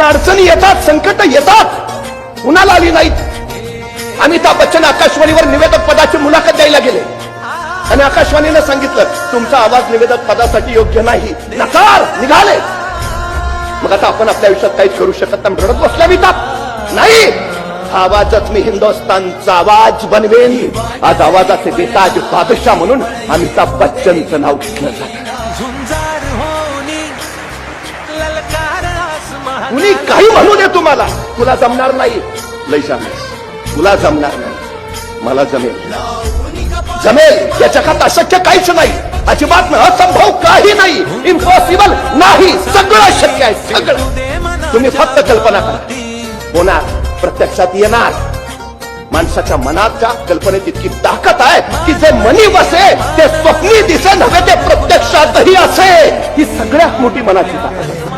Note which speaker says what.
Speaker 1: अडचणी येतात, संकट येतात, कुणाला आली नाहीत. अमिताभ बच्चन आकाशवाणीवर निवेदक पदाची मुलाखत द्यायला गेले आणि आकाशवाणीने सांगितलं तुमचा आवाज निवेदक पदासाठी योग्य नाही, नकार, निघाले. मग आता आपण आपल्या आयुष्यात काहीच करू शकत नाही, रडत बसल्या अमिताभ. नाही, आवाजच मी हिंदुस्थानचा आवाज बनवेन. आज आवाजाचे बेताज बादशाह म्हणून अमिताभ बच्चनचं नाव घेतलं जातं. कुणी काही म्हणू दे तुम्हाला, तुला जमणार नाही. लैशा तुला जमणार नाही, मला जमेल. जमेल, या जगात अशक्य काहीच नाही, अजिबात असंभव काही नाही, इम्पॉसिबल नाही, सगळं शक्य आहे, सगळं. तुम्ही फक्त कल्पना करा, होणार, प्रत्यक्षात येणार. माणसाच्या मनाच्या कल्पनेत इतकी ताकद आहे की जे मनी बसे ते स्वप्नी दिसे नव्हे ते प्रत्यक्षातही असे. ही सगळ्यात मोठी मनाची ताकद आहे.